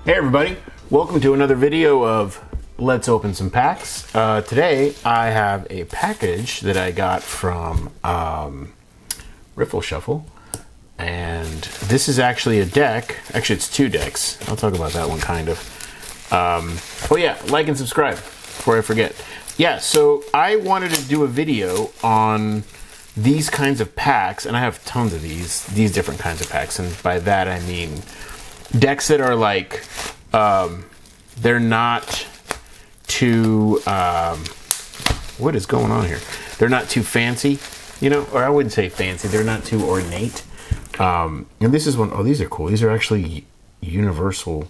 Hey everybody, welcome to another video of Let's Open Some Packs. Today I have a package that I got from Riffleshuffle, and this is actually a deck. Actually, it's two decks. I'll talk about that one kind of. Oh yeah, like and subscribe before I forget. Yeah, so I wanted to do a video on these kinds of packs, and I have tons of these different kinds of packs, and by that I mean decks that are like, they're not too, what is going on here? They're not too fancy, you know, or I wouldn't say fancy, they're not too ornate. And this is one, oh, these are cool. These are actually universal.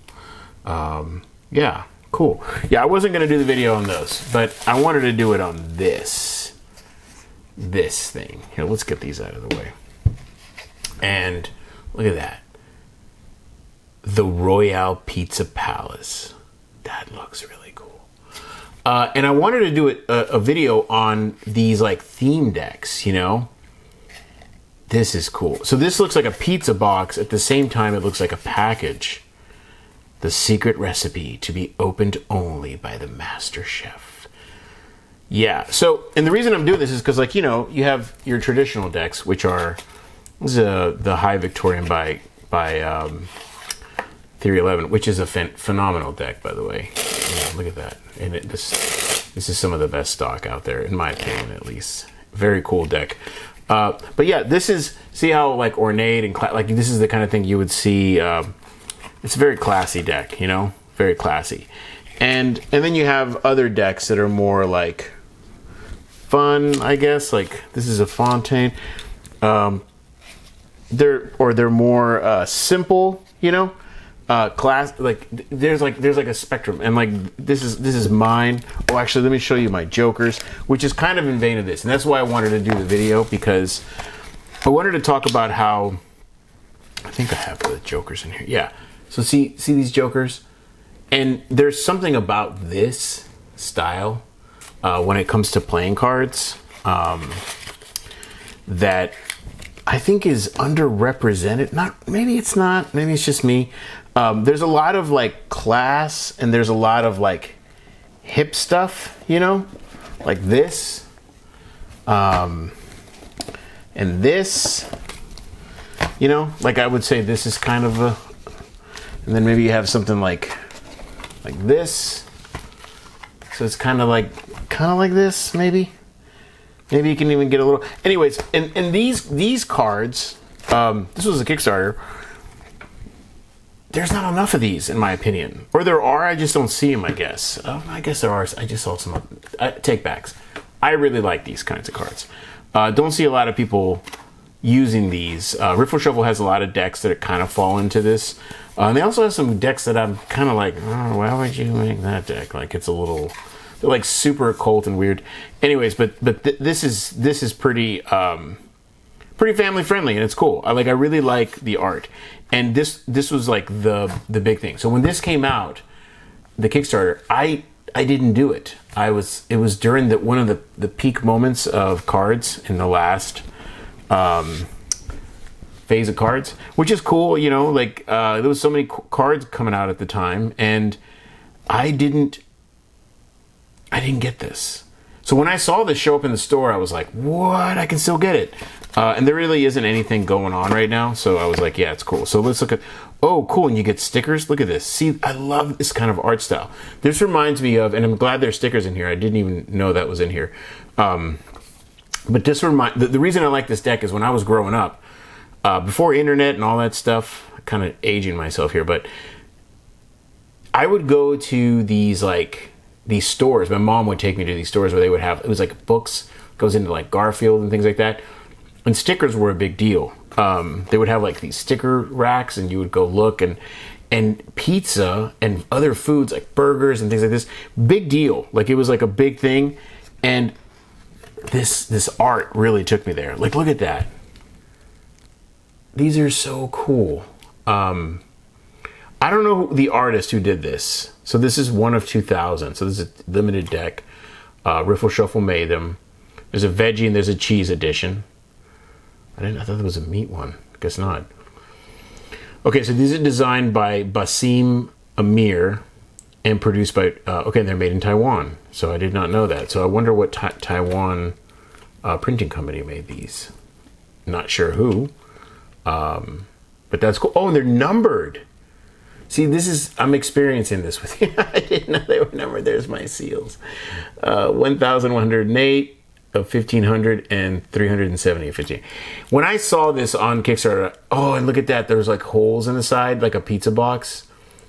Yeah, cool. Yeah, I wasn't going to do the video on those, but I wanted to do it on this thing. Here, let's get these out of the way. And look at that. The Royale Pizza Palace. That looks really cool. And I wanted to do a video on these like theme decks, you know? This is cool. So this looks like a pizza box. At the same time, it looks like a package. The secret recipe to be opened only by the master chef. Yeah, so, and the reason I'm doing this is because, like, you know, you have your traditional decks, which are, this is the High Victorian by Theory 11, which is a phenomenal deck, by the way. Yeah, look at that. And this is some of the best stock out there, in my opinion, at least. Very cool deck. But yeah, this is, see how like ornate and like this is the kind of thing you would see. It's a very classy deck, you know, very classy. And then you have other decks that are more like fun, I guess. Like this is a Fontaine. They're more simple, you know. Class, like there's like a spectrum, and like this is mine. Oh, actually, let me show you my Jokers, which is kind of in vain of this, and that's why I wanted to do the video, because I wanted to talk about how, I think I have the Jokers in here. Yeah, so see these Jokers, and there's something about this style when it comes to playing cards that I think is underrepresented. Maybe it's not. Maybe it's just me. There's a lot of like class, and there's a lot of like hip stuff, you know, like this, and this, you know, like I would say this is kind of a, and then maybe you have something like this. So it's kind of like this, maybe. Maybe you can even get a little. Anyways, and these cards, this was a Kickstarter. There's not enough of these, in my opinion. Or there are, I just don't see them, I guess. I guess there are. I just saw some take backs. I really like these kinds of cards. Don't see a lot of people using these. Riffleshuffle has a lot of decks that kind of fall into this. And they also have some decks that I'm kind of like, oh, why would you make that deck? Like it's a little, they're like super occult and weird. Anyways, but this is pretty pretty family friendly, and it's cool. I really like the art. And this was like the big thing. So when this came out, the Kickstarter, I didn't do it. It was during one of the peak moments of cards in the last phase of cards, which is cool, you know, like there was so many cards coming out at the time, and I didn't get this. So when I saw this show up in the store, I was like, what? I can still get it. And there really isn't anything going on right now. So I was like, yeah, it's cool. So let's look at, oh, cool. And you get stickers. Look at this. See, I love this kind of art style. This reminds me of, and I'm glad there's stickers in here. I didn't even know that was in here. But this the reason I like this deck is when I was growing up, before internet and all that stuff, kind of aging myself here, but I would go to these stores. My mom would take me to these stores where they would have, it was like books, goes into like Garfield and things like that. And stickers were a big deal. They would have like these sticker racks, and you would go look, and pizza and other foods like burgers and things like this, big deal. Like it was like a big thing. And this art really took me there. Like, look at that. These are so cool. I don't know the artist who did this. So this is one of 2,000. So this is a limited deck. Riffleshuffle made them. There's a veggie and there's a cheese edition. I thought there was a meat one. Guess not. Okay, so these are designed by Basim a mirror and produced by, okay, they're made in Taiwan. So I did not know that. So I wonder what Taiwan printing company made these. Not sure who. But that's cool. Oh, and they're numbered. See, I'm experiencing this with you. I didn't know they were numbered. There's my seals. 1,108 of 1,500 and 370 of 15. When I saw this on Kickstarter, oh, and look at that. There's like holes in the side, like a pizza box.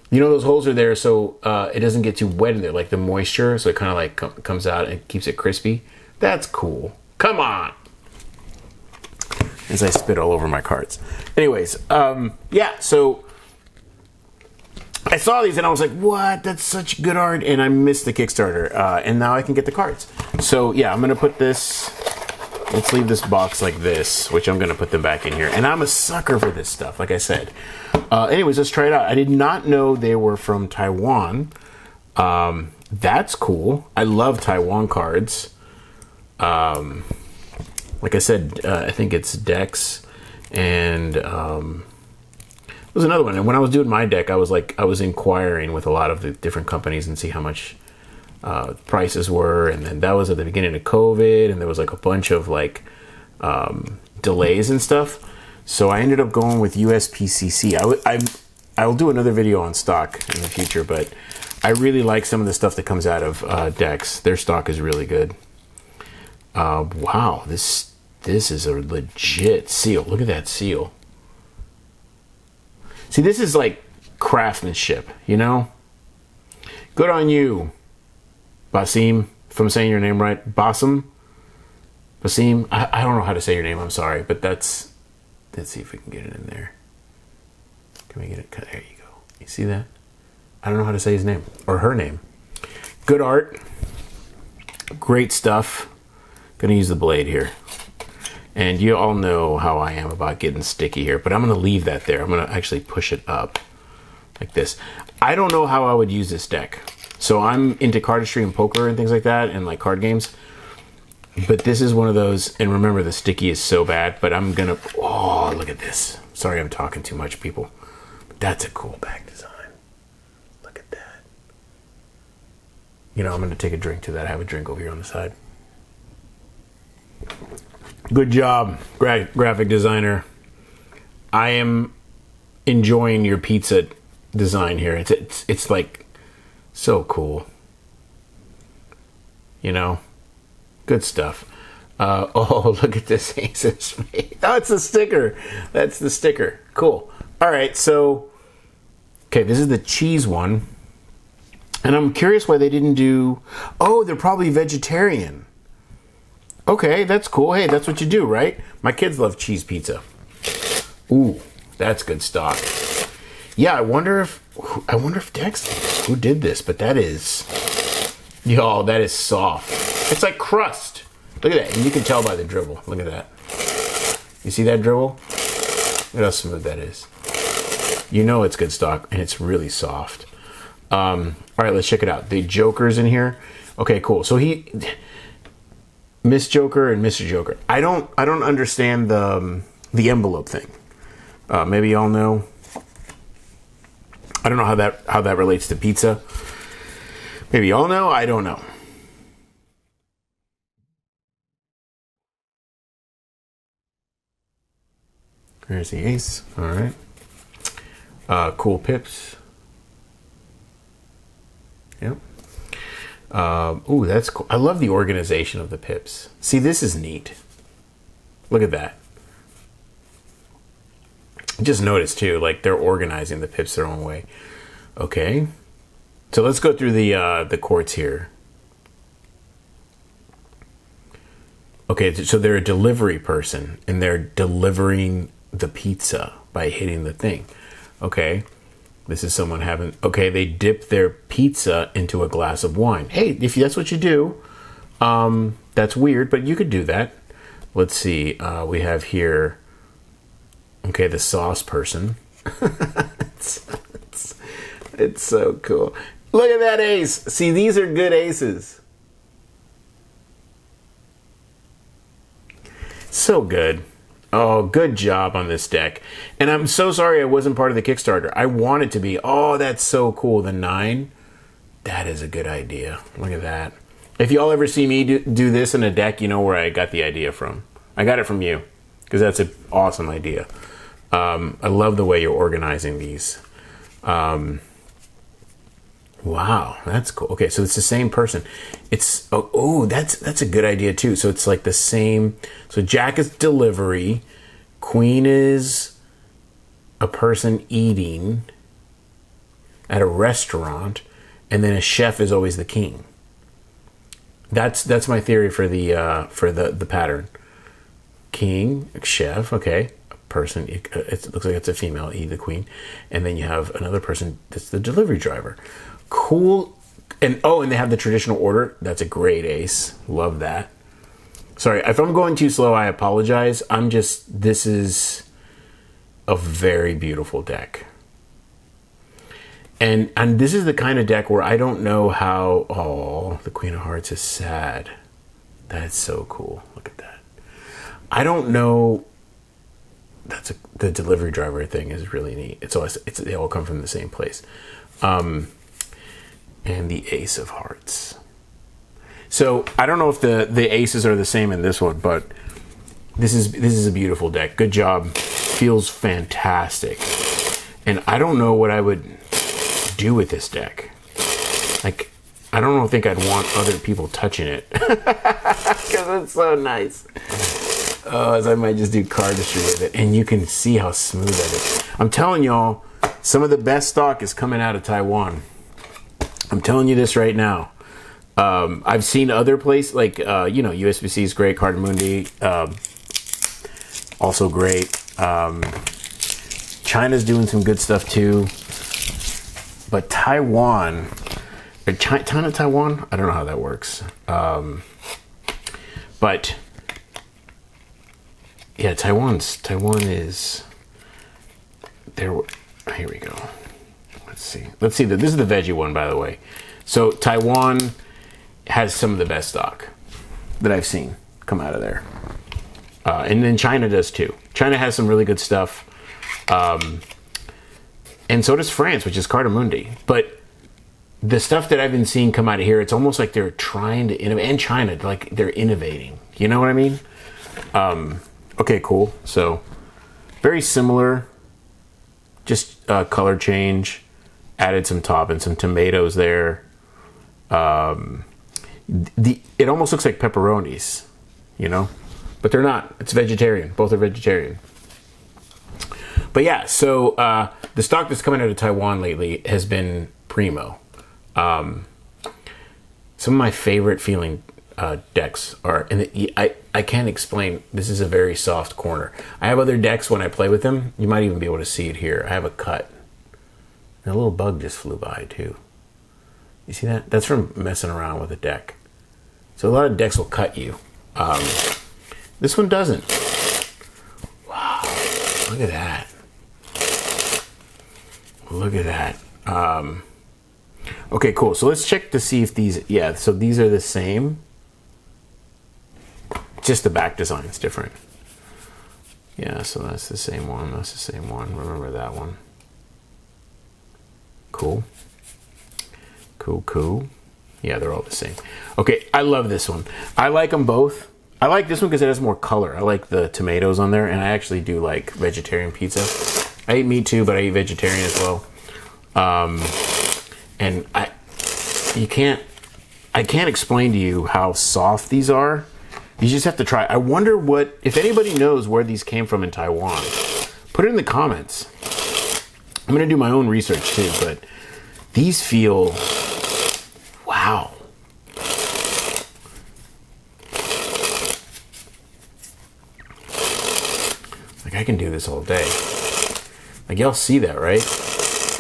You know, those holes are there so it doesn't get too wet in there, like the moisture. So it kind of like comes out and keeps it crispy. That's cool. Come on. As I spit all over my cards. Anyways, yeah, so I saw these and I was like, what? That's such good art. And I missed the Kickstarter. And now I can get the cards. So yeah, I'm going to put this, let's leave this box like this, which I'm going to put them back in here. And I'm a sucker for this stuff, like I said. Anyways, let's try it out. I did not know they were from Taiwan. That's cool. I love Taiwan cards. Like I said, I think it's decks. And there's another one. And when I was doing my deck, I was inquiring with a lot of the different companies and see how much prices were. And then that was at the beginning of COVID, and there was like a bunch of like delays and stuff. So I ended up going with USPCC. I will do another video on stock in the future, but I really like some of the stuff that comes out of decks. Their stock is really good. Wow, this is a legit seal. Look at that seal. See, this is like craftsmanship, you know? Good on you, Basim, if I'm saying your name right. Basim? Basim? I don't know how to say your name, I'm sorry, but let's see if we can get it in there. Can we get it? There you go. You see that? I don't know how to say his name, or her name. Good art. Great stuff. Gonna use the blade here. And you all know how I am about getting sticky here, but I'm gonna leave that there. I'm gonna actually push it up like this. I don't know how I would use this deck. So I'm into cardistry and poker and things like that, and like card games. But this is one of those, and remember the sticky is so bad, but I'm gonna, oh, look at this. Sorry I'm talking too much, people. But that's a cool back design. Look at that. You know, I'm gonna take a drink to that. I have a drink over here on the side. Good job, graphic designer. I am enjoying your pizza design here. It's like so cool. You know, good stuff. Oh, look at this Aces. Oh, it's a sticker. That's the sticker. Cool. All right, so okay, this is the cheese one, and I'm curious why they didn't do. Oh, they're probably vegetarian. Okay, that's cool. Hey, that's what you do, right? My kids love cheese pizza. Ooh, that's good stock. Yeah, I wonder if Dex, who did this, but that is, y'all, that is soft. It's like crust. Look at that, and you can tell by the dribble. Look at that. You see that dribble? Look how smooth that is. You know it's good stock, and it's really soft. All right, let's check it out. The Joker's in here. Okay, cool. So Miss Joker and Mr. Joker. I don't understand the envelope thing. Maybe y'all know. I don't know how that relates to pizza. Maybe y'all know. I don't know. There's the ace. All right. Cool pips. Yep. Ooh, that's cool. I love the organization of the pips. See, this is neat. Look at that. Just notice too, like they're organizing the pips their own way. Okay. So let's go through the quartz here. Okay, so they're a delivery person and they're delivering the pizza by hitting the thing. Okay. This is someone having, okay, they dip their pizza into a glass of wine. Hey, if that's what you do, that's weird, but you could do that. Let's see, we have here, okay, the sauce person. it's so cool. Look at that ace. See, these are good aces. So good. Oh, good job on this deck. And I'm so sorry I wasn't part of the Kickstarter. I want it to be. Oh, that's so cool. The 9. That is a good idea. Look at that. If y'all ever see me do this in a deck, you know where I got the idea from. I got it from you, because that's an awesome idea. I love the way you're organizing these. Wow, that's cool. Okay, so it's the same person. It's that's a good idea too. So it's like the same. So Jack is delivery, Queen is a person eating at a restaurant, and then a chef is always the king. That's my theory for the pattern. King, chef, okay. Person, it looks like it's a female, the queen, and then you have another person that's the delivery driver. Cool. And and they have the traditional order. That's a great ace. Love that. Sorry if I'm going too slow, I apologize. This is a very beautiful deck, and this is the kind of deck where I don't know how. The Queen of Hearts is sad. That's so cool. Look at that. I don't know. The delivery driver thing is really neat. They all come from the same place. And the Ace of Hearts. So I don't know if the aces are the same in this one, but this is a beautiful deck. Good job. Feels fantastic. And I don't know what I would do with this deck. Like, I don't think I'd want other people touching it. Because it's so nice. As I might just do cardistry with it. And you can see how smooth that is. I'm telling y'all, some of the best stock is coming out of Taiwan. I'm telling you this right now. I've seen other places, like, USBC is great. Cardamundi, also great. China's doing some good stuff too. But Taiwan, China, Taiwan, I don't know how that works. But yeah, Taiwan is there. Here we go. Let's see. This is the veggie one, by the way. So Taiwan has some of the best stock that I've seen come out of there. And then China does too. China has some really good stuff. And so does France, which is Cardamundi. But the stuff that I've been seeing come out of here, it's almost like they're trying to innovate. And China, like, they're innovating. You know what I mean? Okay, cool. So very similar. Just color change. Added some top and some tomatoes there. It almost looks like pepperonis, but they're not. It's vegetarian. Both are vegetarian. But yeah, so the stock that's coming out of Taiwan lately has been primo. Some of my favorite feeling decks are, and I can't explain. This is a very soft corner. I have other decks when I play with them. You might even be able to see it here. I have a cut. And a little bug just flew by too. You see that? That's from messing around with a deck. So a lot of decks will cut you. This one doesn't. Wow. Look at that. Look at that. Okay, cool. So let's check to see if these... Yeah, so these are the same. Just the back design is different. Yeah, so that's the same one. That's the same one. Remember that one. Cool. Cool. Yeah, they're all the same. Okay, I love this one. I like them both. I like this one because it has more color. I like the tomatoes on there, and I actually do like vegetarian pizza. I eat meat too, but I eat vegetarian as well. And I can't explain to you how soft these are. You just have to try. I wonder if anybody knows where these came from in Taiwan. Put it in the comments. I'm going to do my own research too, but these feel, wow. Like, I can do this all day. Like, y'all see that, right?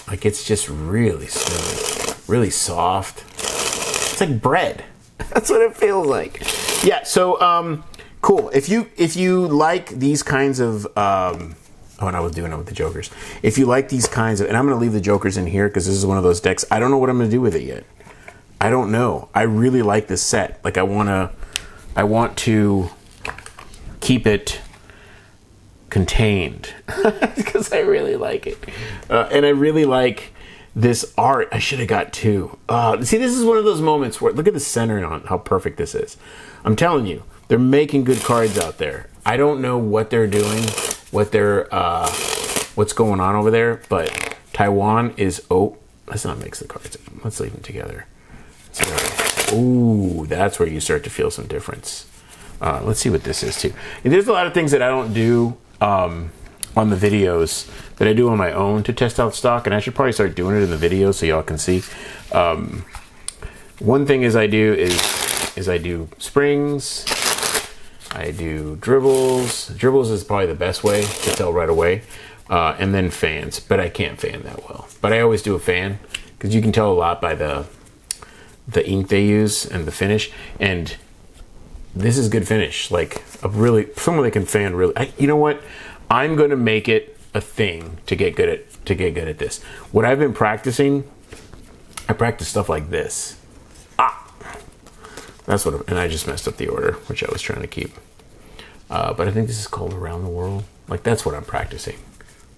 Like, it's just really smooth, really soft. It's like bread. That's what it feels like. Yeah, so, cool. If you like these kinds of, and I was doing it with the jokers. If you like these kinds of, and I'm going to leave the jokers in here because this is one of those decks. I don't know what I'm going to do with it yet. I don't know. I really like this set. Like, I want to keep it contained because I really like it. And I really like this art. I should have got two. See, this is one of those moments where, look at the center on how perfect this is. I'm telling you, they're making good cards out there. I don't know what they're doing, what's going on over there, but Taiwan is, oh, let's not mix the cards. Let's leave them together. Ooh, that's where you start to feel some difference. Let's see what this is too. And there's a lot of things that I don't do on the videos that I do on my own to test out stock, and I should probably start doing it in the video so y'all can see. One thing I do springs, I do dribbles. Dribbles is probably the best way to tell right away, and then fans, but I can't fan that well. But I always do a fan because you can tell a lot by the ink they use and the finish, and this is good finish. Like someone that can fan really. You know what? I'm gonna make it a thing to get good at this. What I've been practicing, I practice stuff like this. That's what. And I just messed up the order, which I was trying to keep. But I think this is called Around the World. Like that's what I'm practicing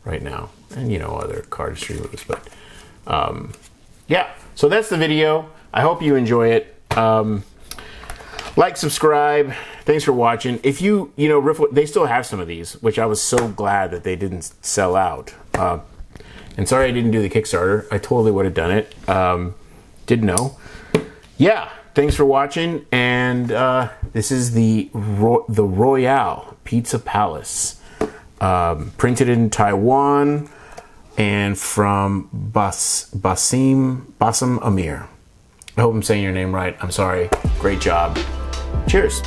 right now, and other cardistry moves. But yeah. So that's the video. I hope you enjoy it. Like, subscribe. Thanks for watching. If they still have some of these, which I was so glad that they didn't sell out. And sorry I didn't do the Kickstarter. I totally would have done it. Didn't know. Yeah, thanks for watching. And this is the Royale Pizza Palace. Printed in Taiwan and from Basim Amir. I hope I'm saying your name right. I'm sorry. Great job. Cheers.